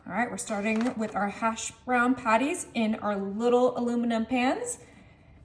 All right, we're starting with our hash brown patties in our little aluminum pans.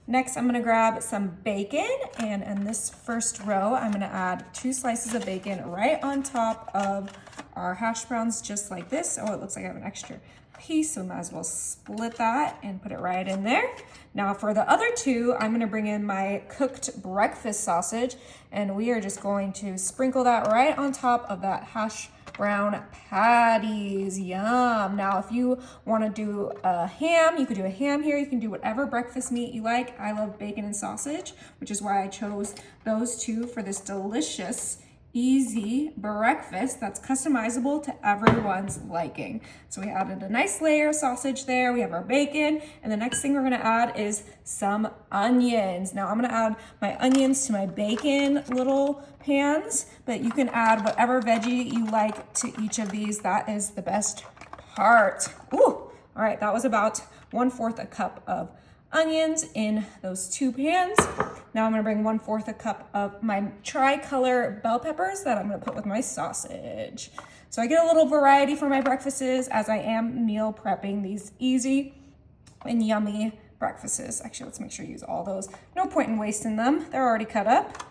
Next, I'm gonna grab some bacon, and in this first row, I'm gonna add 2 slices of bacon right on top of our hash browns, just like this. Oh, it looks like I have an extra piece, so might as well split that and put it right in there. Now for the other 2, I'm gonna bring in my cooked breakfast sausage, and we are just going to sprinkle that right on top of that hash brown patties. Yum. Now if you want to do a ham, you could do a ham here. You can do whatever breakfast meat you like. I love bacon and sausage, which is why I chose those 2 for this delicious, easy breakfast that's customizable to everyone's liking. So we added a nice layer of sausage there. We have our bacon, and the next thing we're gonna add is some onions. Now I'm gonna add my onions to my bacon little pans, but you can add whatever veggie you like to each of these. That is the best part. Ooh, all right, that was about 1/4 a cup of onions in those 2 pans. Now I'm gonna bring 1/4 a cup of my tricolor bell peppers that I'm gonna put with my sausage. So I get a little variety for my breakfasts as I am meal prepping these easy and yummy breakfasts. Actually, let's make sure you use all those. No point in wasting them. They're already cut up.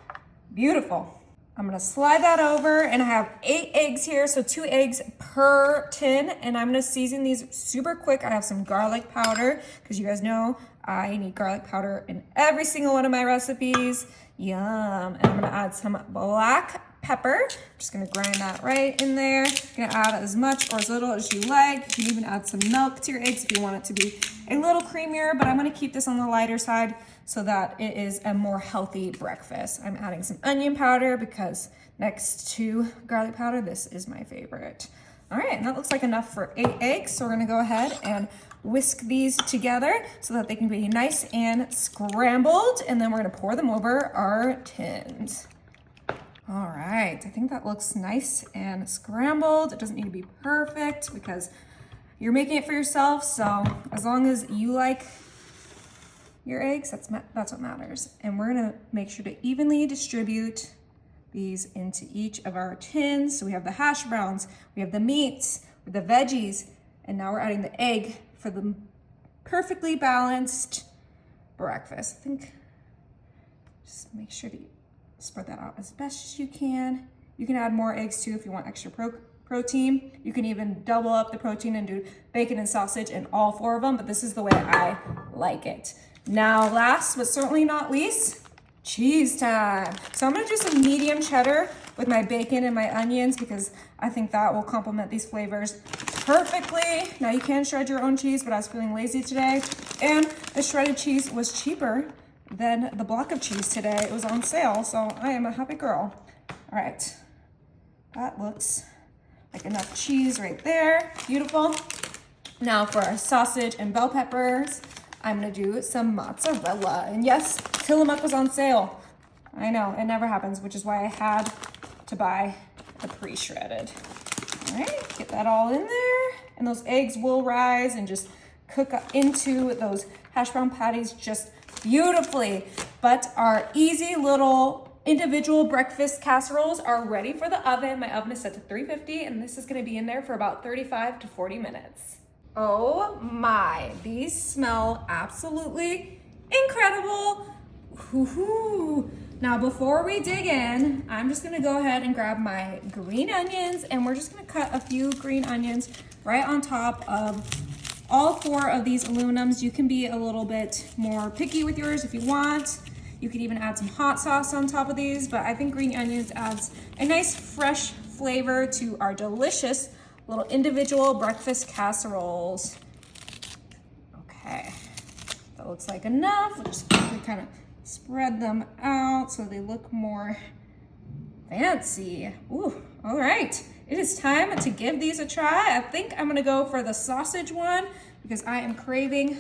Beautiful. I'm gonna slide that over, and I have 8 eggs here, so 2 eggs per tin, and I'm gonna season these super quick. I have some garlic powder, because you guys know I need garlic powder in every single one of my recipes. Yum. And I'm gonna add some black pepper. Just gonna grind that right in there. You're gonna add as much or as little as you like. You can even add some milk to your eggs if you want it to be a little creamier, but I'm gonna keep this on the lighter side so that it is a more healthy breakfast. I'm adding some onion powder because next to garlic powder, this is my favorite. All right, and that looks like enough for 8 eggs. So we're gonna go ahead and whisk these together so that they can be nice and scrambled. And then we're gonna pour them over our tins. All right, I think that looks nice and scrambled. It doesn't need to be perfect because you're making it for yourself. So as long as you like your eggs, that's what matters. And we're gonna make sure to evenly distribute these into each of our tins. So we have the hash browns, we have the meats, with the veggies, and now we're adding the egg for the perfectly balanced breakfast. I think just make sure to spread that out as best as you can. You can add more eggs too if you want extra protein. You can even double up the protein and do bacon and sausage in all 4 of them, but this is the way I like it. Now, last but certainly not least, cheese time. So I'm gonna do some medium cheddar with my bacon and my onions because I think that will complement these flavors perfectly. Now you can shred your own cheese, but I was feeling lazy today. And the shredded cheese was cheaper than the block of cheese today. It was on sale, so I am a happy girl. All right, that looks like enough cheese right there. Beautiful. Now for our sausage and bell peppers, I'm gonna do some mozzarella. And yes, Tillamook was on sale. I know, it never happens, which is why I had to buy the pre-shredded. All right, get that all in there. And those eggs will rise and just cook up into those hash brown patties just beautifully. But our easy little individual breakfast casseroles are ready for the oven. My oven is set to 350, and this is gonna be in there for about 35 to 40 minutes. Oh my, these smell absolutely incredible. Woohoo. Now, before we dig in, I'm just gonna go ahead and grab my green onions, and we're just gonna cut a few green onions right on top of all 4 of these aluminums. You can be a little bit more picky with yours if you want. You could even add some hot sauce on top of these, but I think green onions adds a nice fresh flavor to our delicious little individual breakfast casseroles. Okay, that looks like enough. We'll just quickly kind of spread them out so they look more fancy. Ooh, all right. It is time to give these a try. I think I'm gonna go for the sausage one because I am craving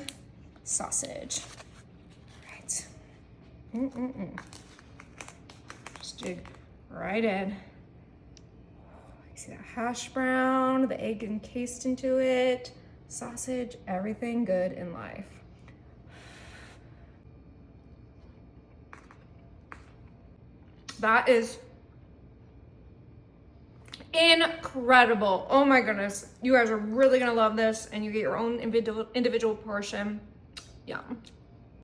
sausage. All right. Just dig right in. You see that hash brown, the egg encased into it, sausage, everything good in life. That is incredible. Oh my goodness. You guys are really gonna love this, and you get your own individual portion. Yum.